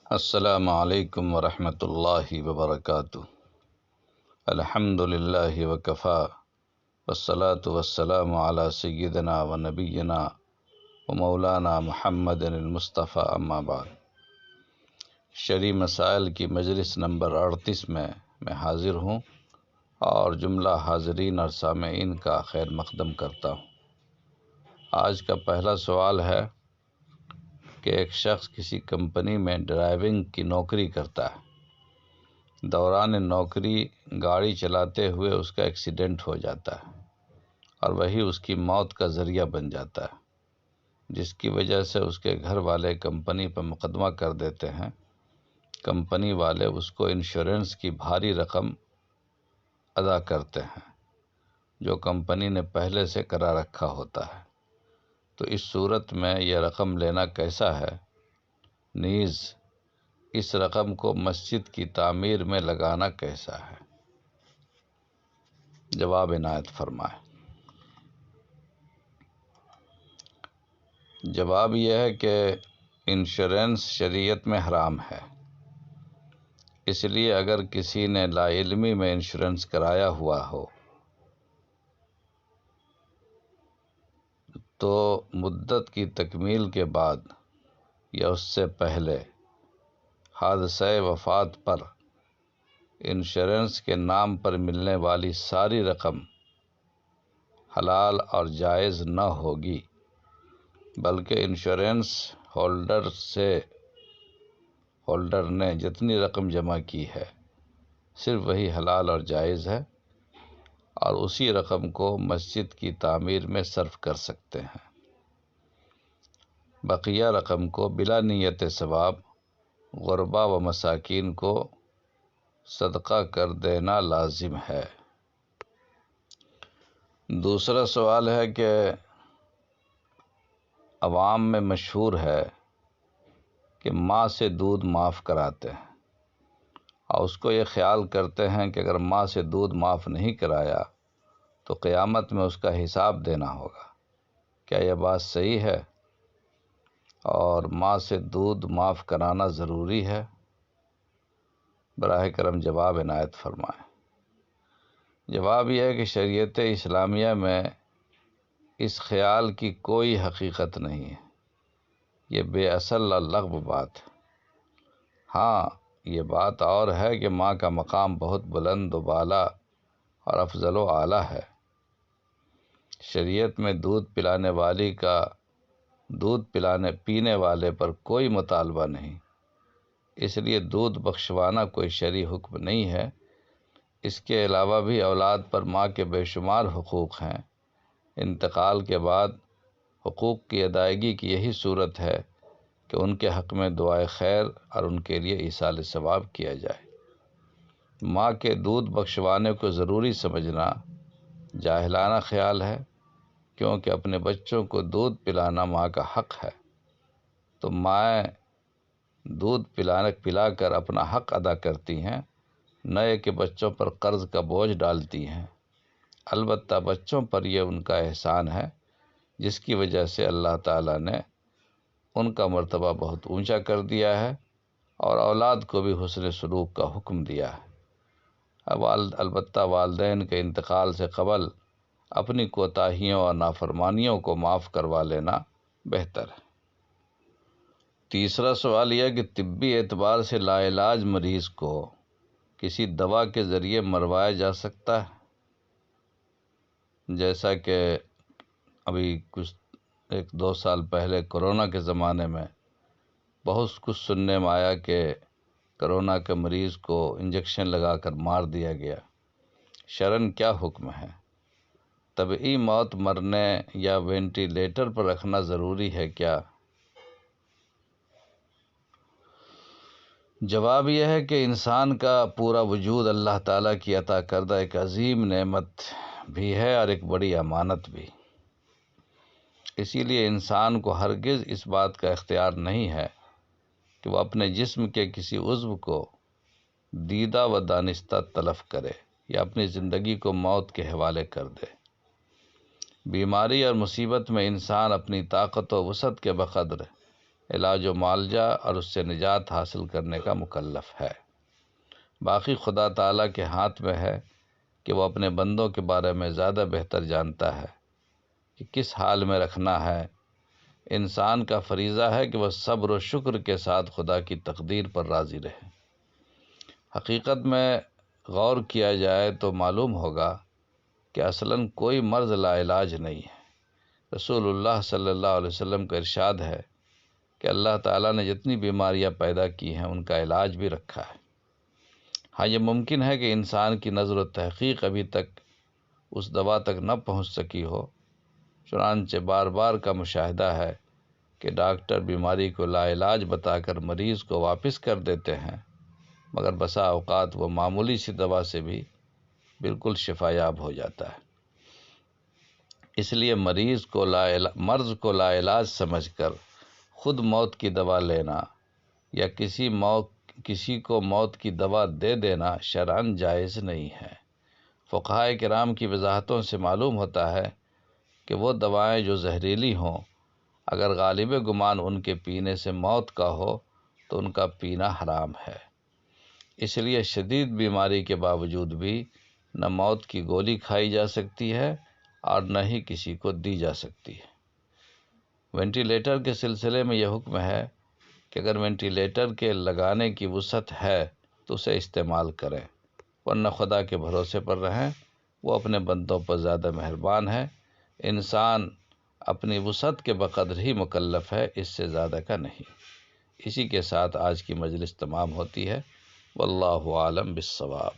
السلام علیکم ورحمۃ اللہ وبرکاتہ۔ الحمد للہ وکفا والصلاة والسلام علی سیدنا و نبینا و مولانا محمد المصطفیٰ، اما بعد۔ شرعی مسائل کی مجلس نمبر 38 میں حاضر ہوں اور جملہ حاضرین اور سامعین کا خیر مقدم کرتا ہوں۔ آج کا پہلا سوال ہے کہ ایک شخص کسی کمپنی میں ڈرائیونگ کی نوکری کرتا ہے۔ دوران نوکری گاڑی چلاتے ہوئے اس کا ایکسیڈنٹ ہو جاتا ہے اور وہی اس کی موت کا ذریعہ بن جاتا ہے، جس کی وجہ سے اس کے گھر والے کمپنی پر مقدمہ کر دیتے ہیں۔ کمپنی والے اس کو انشورنس کی بھاری رقم ادا کرتے ہیں جو کمپنی نے پہلے سے کرا رکھا ہوتا ہے۔ تو اس صورت میں یہ رقم لینا کیسا ہے؟ نیز اس رقم کو مسجد کی تعمیر میں لگانا کیسا ہے؟ جواب عنایت فرمائیں۔ جواب یہ ہے کہ انشورنس شریعت میں حرام ہے۔ اس لیے اگر کسی نے لا علمی میں انشورنس کرایا ہوا ہو تو مدت کی تکمیل کے بعد یا اس سے پہلے حادثہ وفات پر انشورنس کے نام پر ملنے والی ساری رقم حلال اور جائز نہ ہوگی، بلکہ انشورنس ہولڈر نے جتنی رقم جمع کی ہے صرف وہی حلال اور جائز ہے، اور اسی رقم کو مسجد کی تعمیر میں صرف کر سکتے ہیں۔ بقیہ رقم کو بلا نیت ثواب غربا و مساکین کو صدقہ کر دینا لازم ہے۔ دوسرا سوال ہے کہ عوام میں مشہور ہے کہ ماں سے دودھ معاف کراتے ہیں اور اس کو یہ خیال کرتے ہیں کہ اگر ماں سے دودھ معاف نہیں کرایا تو قیامت میں اس کا حساب دینا ہوگا۔ کیا یہ بات صحیح ہے اور ماں سے دودھ معاف کرانا ضروری ہے؟ براہ کرم جواب عنایت فرمائیں۔ جواب یہ ہے کہ شریعت اسلامیہ میں اس خیال کی کوئی حقیقت نہیں ہے، یہ بے اصل اور لغو بات ہے۔ ہاں، یہ بات اور ہے کہ ماں کا مقام بہت بلند و بالا اور افضل و اعلیٰ ہے۔ شریعت میں دودھ پینے والے پر کوئی مطالبہ نہیں، اس لیے دودھ بخشوانا کوئی شرعی حکم نہیں ہے۔ اس کے علاوہ بھی اولاد پر ماں کے بے شمار حقوق ہیں۔ انتقال کے بعد حقوق کی ادائیگی کی یہی صورت ہے کہ ان کے حق میں دعائے خیر اور ان کے لیے ایصال ثواب کیا جائے۔ ماں کے دودھ بخشوانے کو ضروری سمجھنا جاہلانہ خیال ہے، کیونکہ اپنے بچوں کو دودھ پلانا ماں کا حق ہے، تو مائیں دودھ پلا کر اپنا حق ادا کرتی ہیں، نہ کہ بچوں پر قرض کا بوجھ ڈالتی ہیں۔ البتہ بچوں پر یہ ان کا احسان ہے جس کی وجہ سے اللہ تعالیٰ نے ان کا مرتبہ بہت اونچا کر دیا ہے اور اولاد کو بھی حسن سلوک کا حکم دیا ہے۔ البتہ والدین کے انتقال سے قبل اپنی کوتاہیوں اور نافرمانیوں کو معاف کروا لینا بہتر ہے۔ تیسرا سوال یہ کہ طبی اعتبار سے لا علاج مریض کو کسی دوا کے ذریعے مروایا جا سکتا ہے؟ جیسا کہ ابھی ایک دو سال پہلے کرونا کے زمانے میں بہت کچھ سننے میں آیا کہ کرونا کے مریض کو انجیکشن لگا کر مار دیا گیا۔ شرعاً کیا حکم ہے؟ طبعی موت مرنے یا وینٹیلیٹر پر رکھنا ضروری ہے کیا؟ جواب یہ ہے کہ انسان کا پورا وجود اللہ تعالیٰ کی عطا کردہ ایک عظیم نعمت بھی ہے اور ایک بڑی امانت بھی۔ اسی لیے انسان کو ہرگز اس بات کا اختیار نہیں ہے کہ وہ اپنے جسم کے کسی عضو کو دیدہ و دانستہ تلف کرے یا اپنی زندگی کو موت کے حوالے کر دے۔ بیماری اور مصیبت میں انسان اپنی طاقت و وسعت کے بقدر علاج و معالجہ اور اس سے نجات حاصل کرنے کا مکلف ہے۔ باقی خدا تعالیٰ کے ہاتھ میں ہے کہ وہ اپنے بندوں کے بارے میں زیادہ بہتر جانتا ہے کہ کس حال میں رکھنا ہے۔ انسان کا فریضہ ہے کہ وہ صبر و شکر کے ساتھ خدا کی تقدیر پر راضی رہے۔ حقیقت میں غور کیا جائے تو معلوم ہوگا کہ اصلاً کوئی مرض لا علاج نہیں ہے۔ رسول اللہ صلی اللہ علیہ وسلم کا ارشاد ہے کہ اللہ تعالیٰ نے جتنی بیماریاں پیدا کی ہیں ان کا علاج بھی رکھا ہے۔ ہاں، یہ ممکن ہے کہ انسان کی نظر و تحقیق ابھی تک اس دوا تک نہ پہنچ سکی ہو، چنانچہ بار بار کا مشاہدہ ہے کہ ڈاکٹر بیماری کو لا علاج بتا کر مریض کو واپس کر دیتے ہیں، مگر بسا اوقات وہ معمولی سی دوا سے بھی بالکل شفا یاب ہو جاتا ہے۔ اس لیے مرض کو لا علاج سمجھ کر خود موت کی دوا لینا یا کسی کو موت کی دوا دے دینا شرعاً جائز نہیں ہے۔ فقہائے کرام کی وضاحتوں سے معلوم ہوتا ہے کہ وہ دوائیں جو زہریلی ہوں، اگر غالب گمان ان کے پینے سے موت کا ہو تو ان کا پینا حرام ہے۔ اس لیے شدید بیماری کے باوجود بھی نہ موت کی گولی کھائی جا سکتی ہے اور نہ ہی کسی کو دی جا سکتی ہے۔ وینٹیلیٹر کے سلسلے میں یہ حکم ہے کہ اگر وینٹیلیٹر کے لگانے کی وسعت ہے تو اسے استعمال کریں، ورنہ خدا کے بھروسے پر رہیں، وہ اپنے بندوں پر زیادہ مہربان ہے۔ انسان اپنی وسعت کے بقدر ہی مکلف ہے، اس سے زیادہ کا نہیں۔ اسی کے ساتھ آج کی مجلس تمام ہوتی ہے۔ واللہ عالم بالصواب۔